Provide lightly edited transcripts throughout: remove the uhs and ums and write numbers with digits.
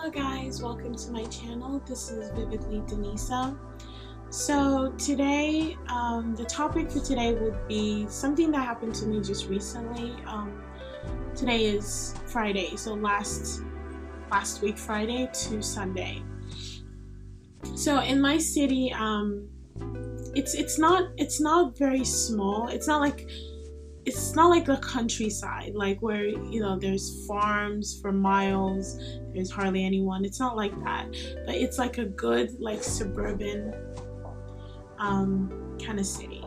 Hello guys, welcome to my channel. This is Vividly Denisa. So today, the topic for today would be something that happened to me just recently. Today is Friday, so last week Friday to Sunday. So in my city, it's not very small. It's not like the countryside, like where there's farms for miles, there's hardly anyone. It's not like that, but it's like a good like suburban kind of city.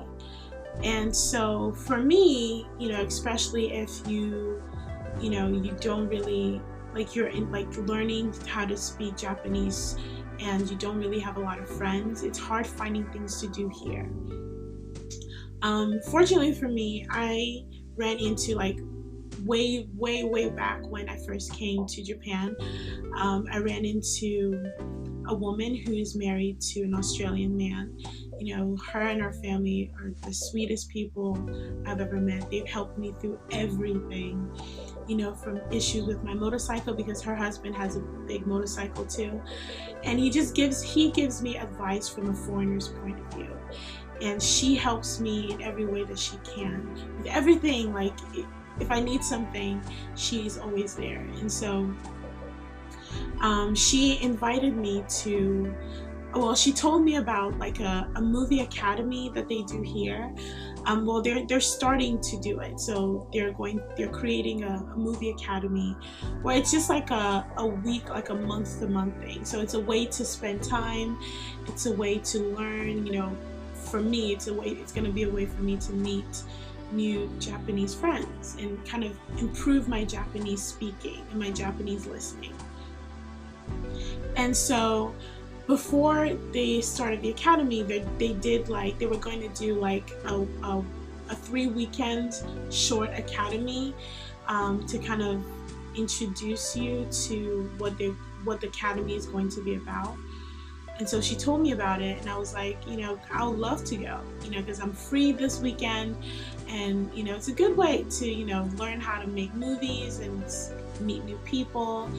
And so for me, especially if you don't really you're in learning how to speak Japanese and you don't really have a lot of friends, it's hard finding things to do here. Fortunately for me, I ran into way back when I first came to Japan. I ran into a woman who is married to an Australian man. Her and her family are the sweetest people I've ever met. They've helped me through everything, from issues with my motorcycle, because her husband has a big motorcycle too, and he gives me advice from a foreigner's point of view. And she helps me in every way that she can with everything. Like if I need something, she's always there. And so she invited me to, she told me about like a movie academy that they do here. Well, they're starting to do it. So they're creating a movie academy where it's just like a week, like a month-to-month thing. So it's a way to spend time. It's a way to learn, for me, it's going to be a way for me to meet new Japanese friends and kind of improve my Japanese speaking and my Japanese listening. And so before they started the academy, they were going to do like a 3-weekend short academy to kind of introduce you to what the academy is going to be about. And so she told me about it, and I was like, I would love to go, because I'm free this weekend, and it's a good way to learn how to make movies and meet new people,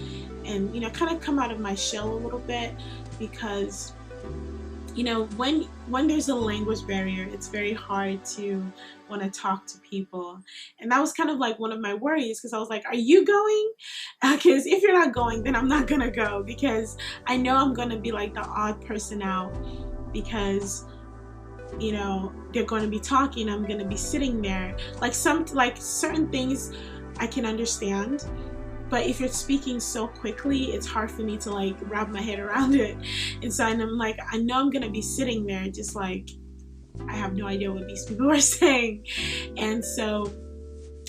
and kind of come out of my shell a little bit, because when there's a language barrier, it's very hard to want to talk to people. And that was kind of like one of my worries, because I was like, are you going? Because if you're not going, then I'm not gonna go, because I know I'm gonna be like the odd person out, because they're going to be talking, I'm gonna be sitting there. Like certain things I can understand, but if you're speaking so quickly, it's hard for me to wrap my head around it. And so I'm like, I know I'm gonna be sitting there just like I have no idea what these people are saying. And so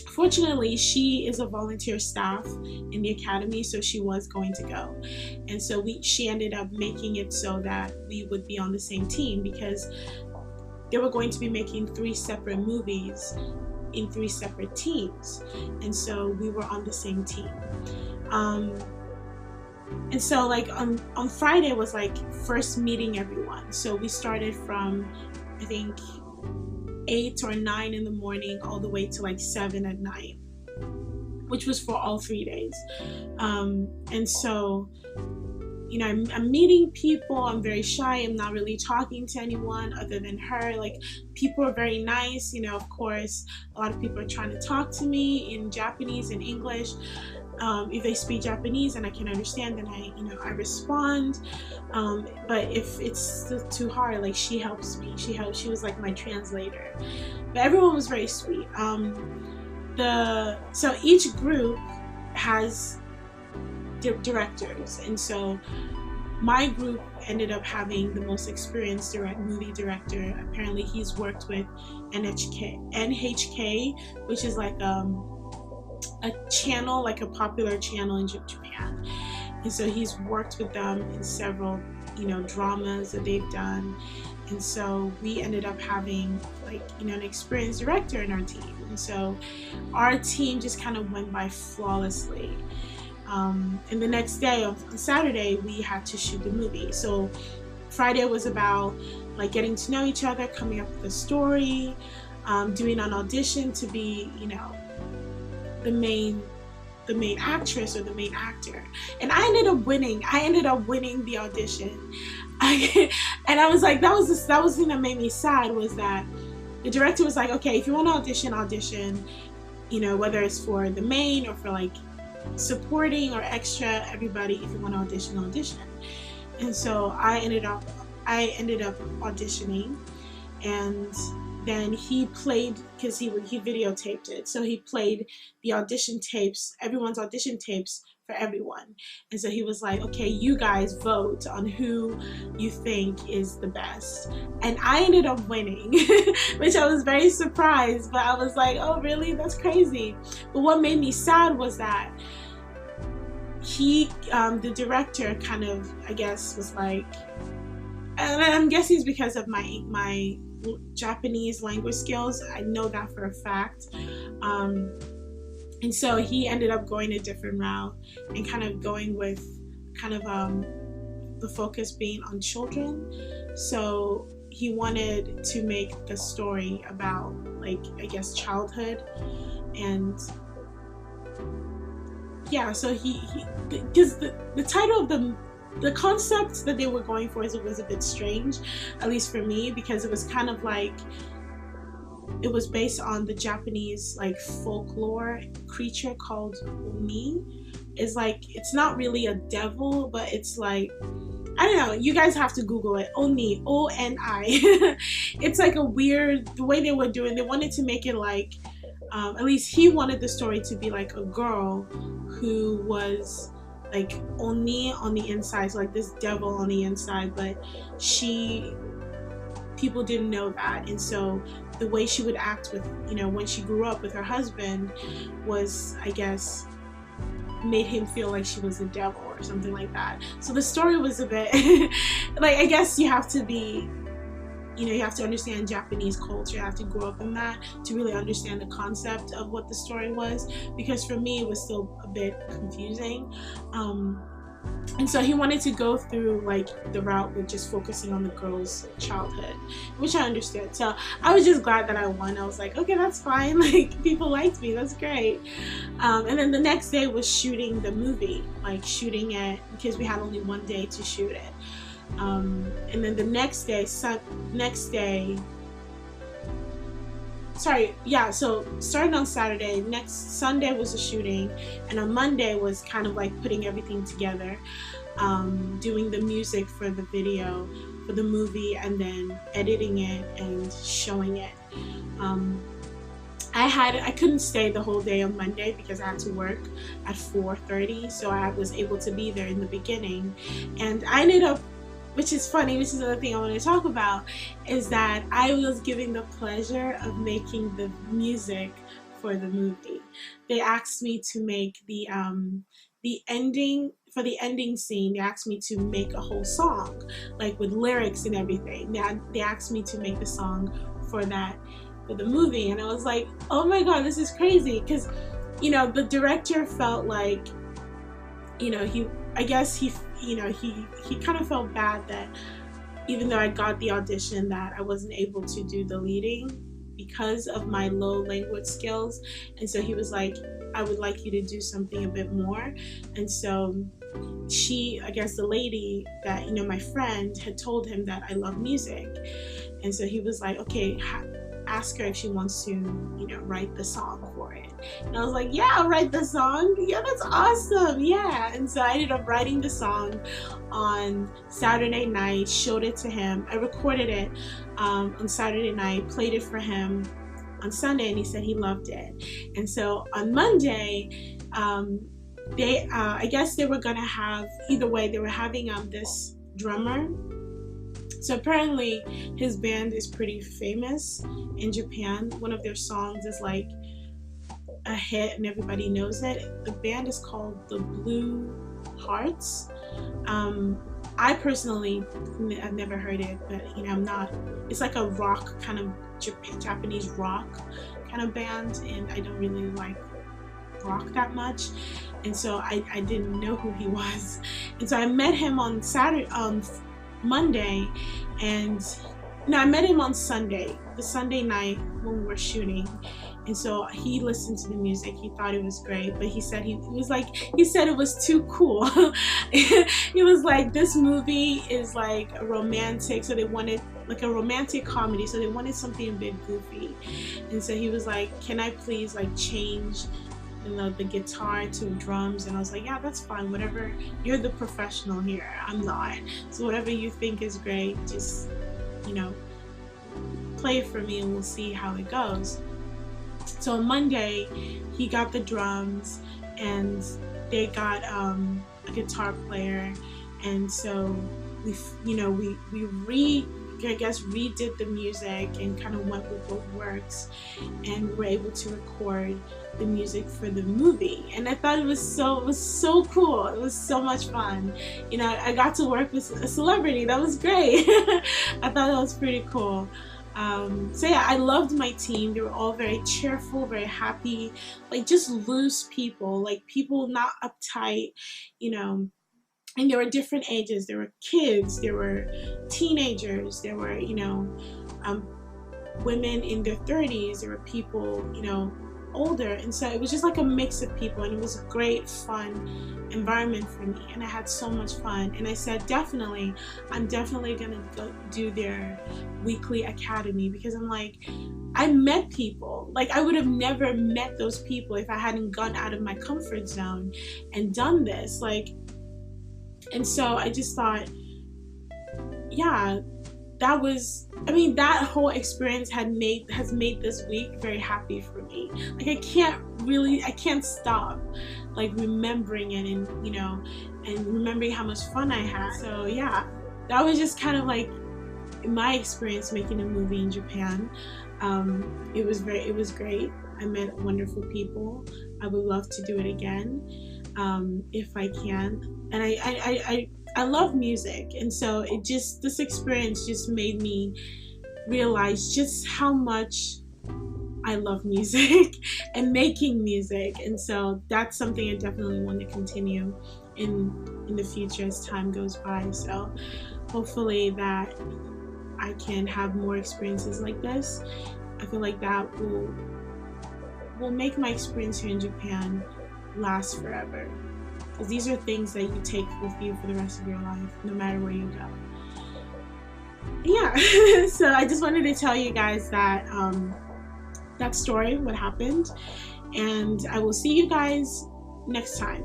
fortunately, she is a volunteer staff in the academy, so she was going to go. And so she ended up making it so that we would be on the same team, because they were going to be making 3 separate movies in 3 separate teams, and so we were on the same team. And so on Friday was first meeting everyone. So we started from I think 8 or 9 in the morning all the way to 7 at night, which was for all 3 days. And so I'm meeting people. I'm very shy. I'm not really talking to anyone other than her. People are very nice. Of course, a lot of people are trying to talk to me in Japanese and English. If they speak Japanese and I can understand, then I respond. But if it's still too hard, she helps me. She was like my translator. But everyone was very sweet. So each group has directors, and so my group ended up having the most experienced movie director. Apparently he's worked with NHK, which is a channel, a popular channel in Japan. And so he's worked with them in several dramas that they've done. And so we ended up having an experienced director in our team, and so our team just kind of went by flawlessly. And the next day, on Saturday, we had to shoot the movie. So Friday was about getting to know each other, coming up with a story, doing an audition to be the main the main actress or the main actor. And I ended up winning. I ended up winning the audition. And I was like, that was the thing that made me sad, was that the director was like, okay, if you want to audition, you know, whether it's for the main or for like supporting or extra, everybody, if you want to audition. And so I ended up auditioning, and then he played, because he videotaped it, so he played the audition tapes, everyone's audition tapes for everyone. And so he was like, okay, you guys vote on who you think is the best. And I ended up winning, which I was very surprised, but I was like, oh really, that's crazy. But what made me sad was that he, the director, kind of, I guess, was like, and I'm guessing it's because of my Japanese language skills. I know that for a fact. And so he ended up going a different route and kind of going with kind of the focus being on children. So he wanted to make the story about, like, I guess, childhood. And yeah, so he because the title of the concept that they were going for was a bit strange, at least for me, because it was kind of like, it was based on the Japanese like folklore creature called Oni. It's like, it's not really a devil, but it's like, I don't know, you guys have to Google it. Oni, O-N-I. It's like a weird, the way they were doing, they wanted to make it like, at least he wanted the story to be like a girl who was like Oni on the inside, so like this devil on the inside, but people didn't know that. And so the way she would act with, you know, when she grew up with her husband was, I guess, made him feel like she was a devil or something like that. So the story was a bit like, I guess you have to be, you know, you have to understand Japanese culture, you have to grow up in that to really understand the concept of what the story was, because for me it was still a bit confusing. And so he wanted to go through like the route with just focusing on the girl's childhood, which I understood. So I was just glad that I won. I was like, okay, that's fine. Like, people liked me, that's great. And then the next day was shooting the movie, like shooting it, because we had only one day to shoot it. And then the next day, so starting on Saturday, next Sunday was the shooting, and on Monday was kind of like putting everything together, doing the music for the video, for the movie, and then editing it and showing it. I couldn't stay the whole day on Monday because I had to work at 4:30, so I was able to be there in the beginning, and I ended up, which is funny, which is another thing I want to talk about, is that I was given the pleasure of making the music for the movie. They asked me to make the ending, for the ending scene, they asked me to make a whole song, like with lyrics and everything. They asked me to make the song for that, for the movie, and I was like, oh my god, this is crazy, because, you know, the director felt like, you know, he kind of felt bad that even though I got the audition, that I wasn't able to do the leading because of my low language skills. And so he was like, I would like you to do something a bit more. And so I guess the lady that, you know, my friend had told him that I love music. And so he was like, okay, ask her if she wants to, you know, write the song for it. And I was like, yeah, I'll write the song. Yeah, that's awesome. Yeah. And so I ended up writing the song on Saturday night, showed it to him. I recorded it on Saturday night, played it for him on Sunday, and he said he loved it. And so on Monday, I guess they were gonna have, either way, they were having this drummer. So apparently his band is pretty famous in Japan. One of their songs is like a hit and everybody knows it. The band is called the Blue Hearts. I personally, I've never heard it, but you know, it's like a rock kind of Japanese rock kind of band, and I don't really like rock that much, and so I didn't know who he was. And so I met him on Monday, and no, I met him on Sunday, the Sunday night when we were shooting. And so he listened to the music. He thought it was great, but he said he said it was too cool. He was like, this movie is like a romantic, so they wanted like a romantic comedy, so they wanted something a bit goofy. And so he was like, can I please like change the guitar to drums? And I was like, yeah, that's fine, whatever. You're the professional here, I'm not. So whatever you think is great, just, you know, play it for me and we'll see how it goes. So on Monday, he got the drums and they got a guitar player, and so we redid the music and kind of went with what works, and we were able to record the music for the movie. And I thought it was so cool. It was so much fun. You know, I got to work with a celebrity. That was great. I thought that was pretty cool. So yeah, I loved my team. They were all very cheerful, very happy, like just loose people, like people not uptight, you know. And there were different ages. There were kids, there were teenagers, there were, you know, women in their 30s, there were people, you know, older. And so it was just like a mix of people, and it was a great, fun environment for me, and I had so much fun. And I said, I'm definitely gonna go do their weekly academy, because I'm like, I met people, like I would have never met those people if I hadn't gone out of my comfort zone and done this, like. And so I just thought, yeah, that was, I mean, that whole experience has made this week very happy for me. Like I can't stop like remembering it, and you know, and remembering how much fun I had. So yeah, that was just kind of like my experience making a movie in Japan. It was great. I met wonderful people. I would love to do it again, if I can. And I love music, and so this experience just made me realize just how much I love music and making music. And so that's something I definitely want to continue in the future as time goes by. So hopefully that I can have more experiences like this. I feel like that will make my experience here in Japan last forever. Because these are things that you take with you for the rest of your life, no matter where you go. Yeah, so I just wanted to tell you guys that that story, what happened, and I will see you guys next time.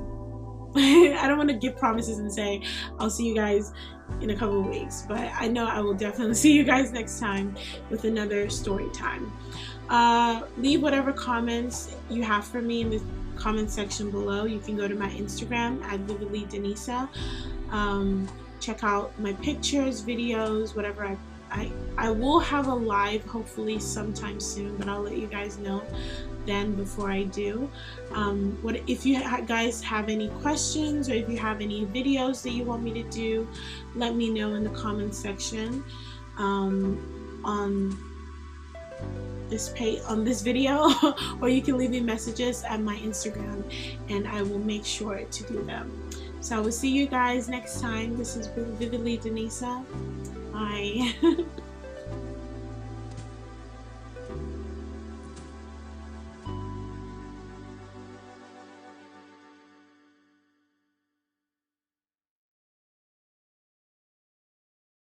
I don't want to give promises and say I'll see you guys in a couple of weeks, but I know I will definitely see you guys next time with another story time. Leave whatever comments you have for me in the comment section below. You can go to my Instagram at vividlydenisa. Check out my pictures, videos, whatever. I will have a live hopefully sometime soon, but I'll let you guys know then before I do. If you guys have any questions, or if you have any videos that you want me to do, let me know in the comment section on this video, or you can leave me messages at my Instagram and I will make sure to do them. So I will see you guys next time. This is Vividly Denisa. Bye.